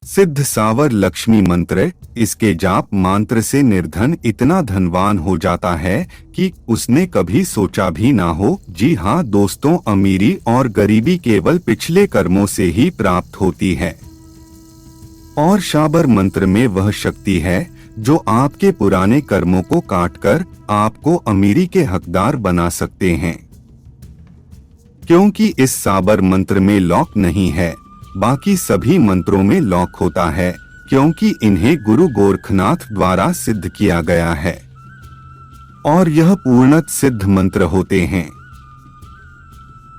सिद्ध सावर लक्ष्मी मंत्र। इसके जाप मंत्र से निर्धन इतना धनवान हो जाता है कि उसने कभी सोचा भी ना हो। जी हाँ दोस्तों, अमीरी और गरीबी केवल पिछले कर्मों से ही प्राप्त होती है। और शाबर मंत्र में वह शक्ति है जो आपके पुराने कर्मों को काटकर आपको अमीरी के हकदार बना सकते हैं। क्योंकि इस साबर मंत्र में लॉक नहीं है, बाकी सभी मंत्रों में लॉक होता है, क्योंकि इन्हें गुरु गोरखनाथ द्वारा सिद्ध किया गया है और यह पूर्णत सिद्ध मंत्र होते हैं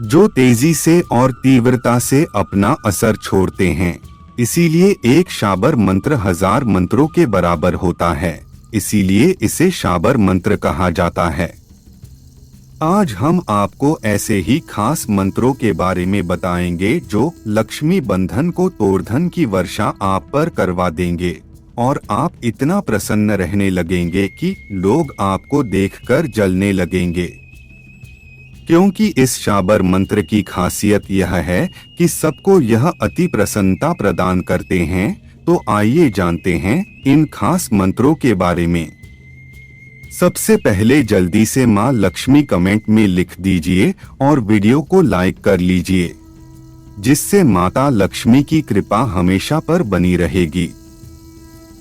जो तेजी से और तीव्रता से अपना असर छोड़ते हैं। इसीलिए एक शाबर मंत्र 1000 मंत्रों के बराबर होता है, इसीलिए इसे शाबर मंत्र कहा जाता है। आज हम आपको ऐसे ही खास मंत्रों के बारे में बताएंगे जो लक्ष्मी बंधन को तोड़ धन की वर्षा आप पर करवा देंगे और आप इतना प्रसन्न रहने लगेंगे कि लोग आपको देखकर जलने लगेंगे। क्योंकि इस शाबर मंत्र की खासियत यह है कि सबको यह अति प्रसन्नता प्रदान करते हैं। तो आइए जानते हैं इन खास मंत्रों के बारे में। सबसे पहले जल्दी से माँ लक्ष्मी कमेंट में लिख दीजिए और वीडियो को लाइक कर लीजिए, जिससे माता लक्ष्मी की कृपा हमेशा पर बनी रहेगी।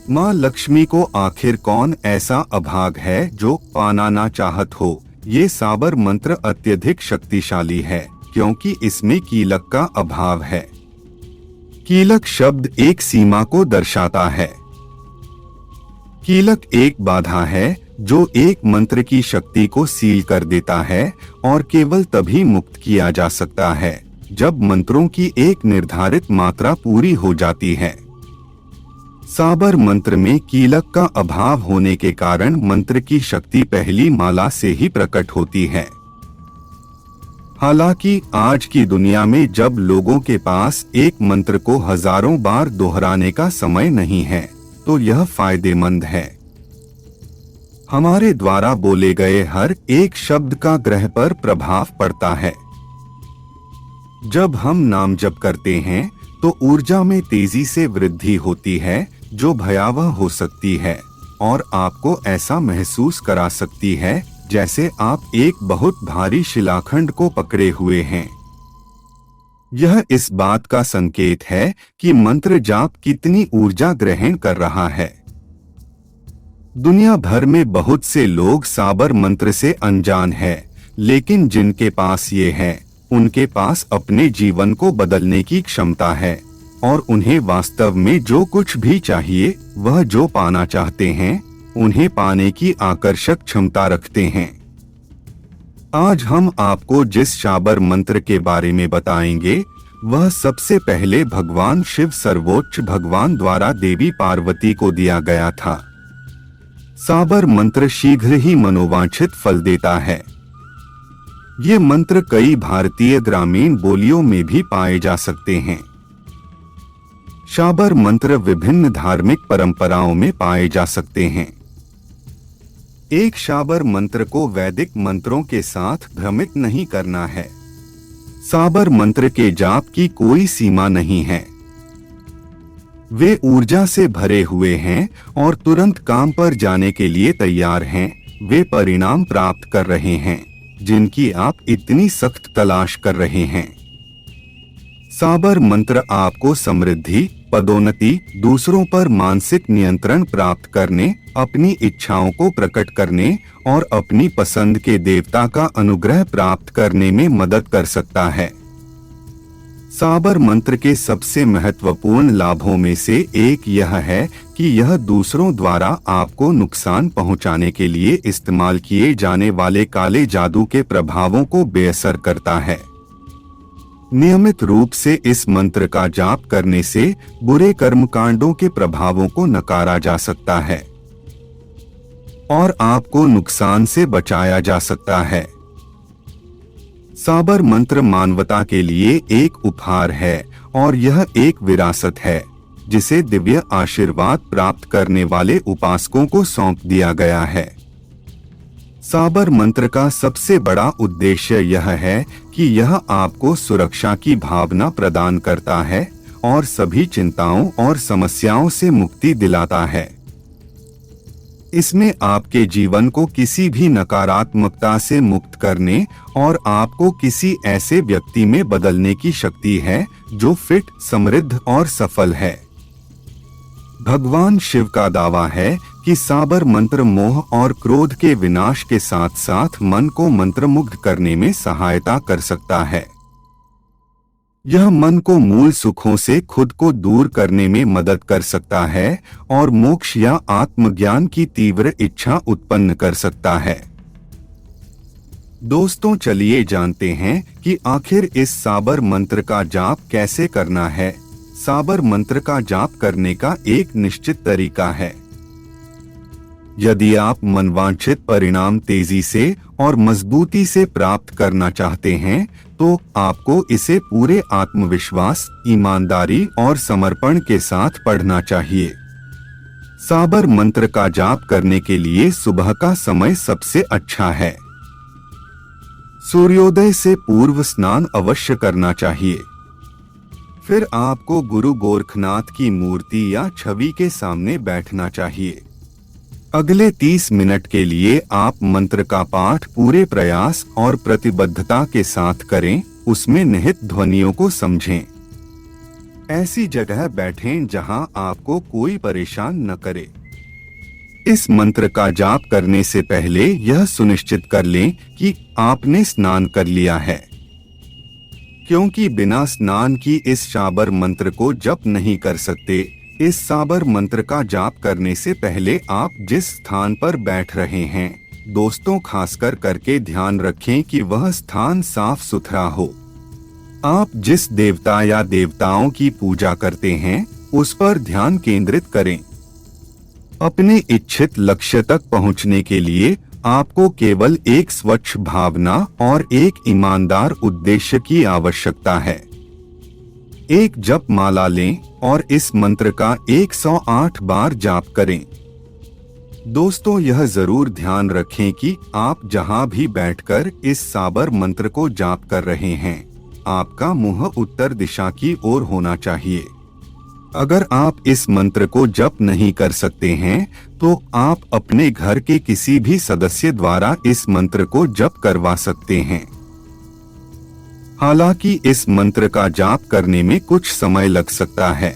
माँ लक्ष्मी को आखिर कौन ऐसा अभाग है जो पाना ना चाहत हो। ये साबर मंत्र अत्यधिक शक्तिशाली है क्योंकि इसमें कीलक का अभाव है। कीलक शब्द एक सीमा को दर्शाता है। कीलक एक बाधा है जो एक मंत्र की शक्ति को सील कर देता है और केवल तभी मुक्त किया जा सकता है जब मंत्रों की एक निर्धारित मात्रा पूरी हो जाती है। साबर मंत्र में कीलक का अभाव होने के कारण मंत्र की शक्ति पहली माला से ही प्रकट होती है। हालांकि आज की दुनिया में जब लोगों के पास एक मंत्र को हजारों बार दोहराने का समय नहीं है, तो यह फायदेमंद है। हमारे द्वारा बोले गए हर एक शब्द का ग्रह पर प्रभाव पड़ता है। जब हम नाम जप करते हैं तो ऊर्जा में तेजी से वृद्धि होती है जो भयावह हो सकती है और आपको ऐसा महसूस करा सकती है जैसे आप एक बहुत भारी शिलाखंड को पकड़े हुए हैं। यह इस बात का संकेत है कि मंत्र जाप कितनी ऊर्जा ग्रहण कर रहा है। दुनिया भर में बहुत से लोग साबर मंत्र से अनजान हैं, लेकिन जिनके पास ये है, उनके पास अपने जीवन को बदलने की क्षमता है और उन्हें वास्तव में जो कुछ भी चाहिए, वह जो पाना चाहते हैं, उन्हें पाने की आकर्षक क्षमता रखते हैं। आज हम आपको जिस शाबर मंत्र के बारे में बताएंगे, वह सबसे पहले भगवान शिव सर्वोच्च भगवान द्वारा देवी पार्वती को दिया गया था। साबर मंत्र शीघ्र ही मनोवांछित फल देता है। ये मंत्र कई भारतीय ग्रामीण बोलियों में भी पाए जा सकते हैं। शाबर मंत्र विभिन्न धार्मिक परंपराओं में पाए जा सकते हैं। एक शाबर मंत्र को वैदिक मंत्रों के साथ भ्रमित नहीं करना है। साबर मंत्र के जाप की कोई सीमा नहीं है। वे ऊर्जा से भरे हुए हैं और तुरंत काम पर जाने के लिए तैयार हैं। वे परिणाम प्राप्त कर रहे हैं जिनकी आप इतनी सख्त तलाश कर रहे हैं। साबर मंत्र आपको समृद्धि, पदोन्नति, दूसरों पर मानसिक नियंत्रण प्राप्त करने, अपनी इच्छाओं को प्रकट करने और अपनी पसंद के देवता का अनुग्रह प्राप्त करने में मदद कर सकता है। साबर मंत्र के सबसे महत्वपूर्ण लाभों में से एक यह है कि यह दूसरों द्वारा आपको नुकसान पहुंचाने के लिए इस्तेमाल किए जाने वाले काले जादू के प्रभावों को बेअसर करता है। नियमित रूप से इस मंत्र का जाप करने से बुरे कर्मकांडों के प्रभावों को नकारा जा सकता है और आपको नुकसान से बचाया जा सकता है। साबर मंत्र मानवता के लिए एक उपहार है और यह एक विरासत है जिसे दिव्य आशीर्वाद प्राप्त करने वाले उपासकों को सौंप दिया गया है। साबर मंत्र का सबसे बड़ा उद्देश्य यह है कि यह आपको सुरक्षा की भावना प्रदान करता है और सभी चिंताओं और समस्याओं से मुक्ति दिलाता है। इसमें आपके जीवन को किसी भी नकारात्मकता से मुक्त करने और आपको किसी ऐसे व्यक्ति में बदलने की शक्ति है जो फिट, समृद्ध और सफल है। भगवान शिव का दावा है कि साबर मंत्र मोह और क्रोध के विनाश के साथ साथ मन को मंत्रमुग्ध करने में सहायता कर सकता है। यह मन को मूल सुखों से खुद को दूर करने में मदद कर सकता है और मोक्ष या आत्मज्ञान की तीव्र इच्छा उत्पन्न कर सकता है। दोस्तों, चलिए जानते हैं कि आखिर इस साबर मंत्र का जाप कैसे करना है। साबर मंत्र का जाप करने का एक निश्चित तरीका है। यदि आप मनवांछित परिणाम तेजी से और मजबूती से प्राप्त करना चाहते हैं, तो आपको इसे पूरे आत्मविश्वास, ईमानदारी और समर्पण के साथ पढ़ना चाहिए। साबर मंत्र का जाप करने के लिए सुबह का समय सबसे अच्छा है। सूर्योदय से पूर्व स्नान अवश्य करना चाहिए। फिर आपको गुरु गोरखनाथ की मूर्ति या छवि के सामने बैठना चाहिए। अगले 30 मिनट के लिए आप मंत्र का पाठ पूरे प्रयास और प्रतिबद्धता के साथ करें, उसमें निहित ध्वनियों को समझें। ऐसी जगह बैठें जहां आपको कोई परेशान न करे। इस मंत्र का जाप करने से पहले यह सुनिश्चित कर लें कि आपने स्नान कर लिया है, क्योंकि बिना स्नान की इस साबर मंत्र को जप नहीं कर सकते। इस साबर मंत्र का जाप करने से पहले आप जिस स्थान पर बैठ रहे हैं, दोस्तों, खासकर करके ध्यान रखें कि वह स्थान साफ सुथरा हो। आप जिस देवता या देवताओं की पूजा करते हैं, उस पर ध्यान केंद्रित करें। अपने इच्छित लक्ष्य तक पहुंचने के लिए आपको केवल एक स्वच्छ भावना और एक ईमानदार उद्देश्य की आवश्यकता है। एक जप माला लें और इस मंत्र का 108 बार जाप करें। दोस्तों, यह जरूर ध्यान रखें कि आप जहां भी बैठकर इस साबर मंत्र को जाप कर रहे हैं, आपका मुंह उत्तर दिशा की ओर होना चाहिए। अगर आप इस मंत्र को जप नहीं कर सकते हैं, तो आप अपने घर के किसी भी सदस्य द्वारा इस मंत्र को जप करवा सकते हैं। हालांकि इस मंत्र का जाप करने में कुछ समय लग सकता है,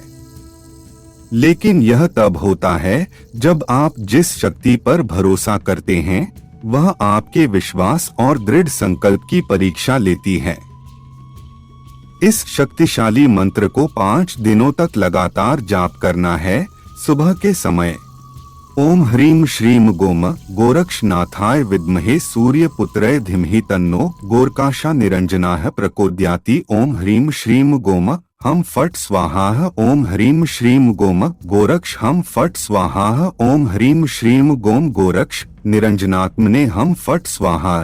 लेकिन यह तब होता है जब आप जिस शक्ति पर भरोसा करते हैं, वह आपके विश्वास और दृढ़ संकल्प की परीक्षा लेती है। इस शक्तिशाली मंत्र को 5 दिनों तक लगातार जाप करना है। सुबह के समय ओम ह्रीम श्रीम गोम गोरक्षनाथाय विद्महे सूर्यपुत्राय धीमहि तन्नो गोरकाशा निरंजनाः प्रचोदयाति। ओम ह्रीम श्रीम गोम हम फट स्वाहा। ओम ह्रीम श्रीम गोम गोरक्ष हम फट स्वाहा। ओम ह्रीम श्रीम गोम गोरक्ष निरंजनात्मने हम फट स्वाहा।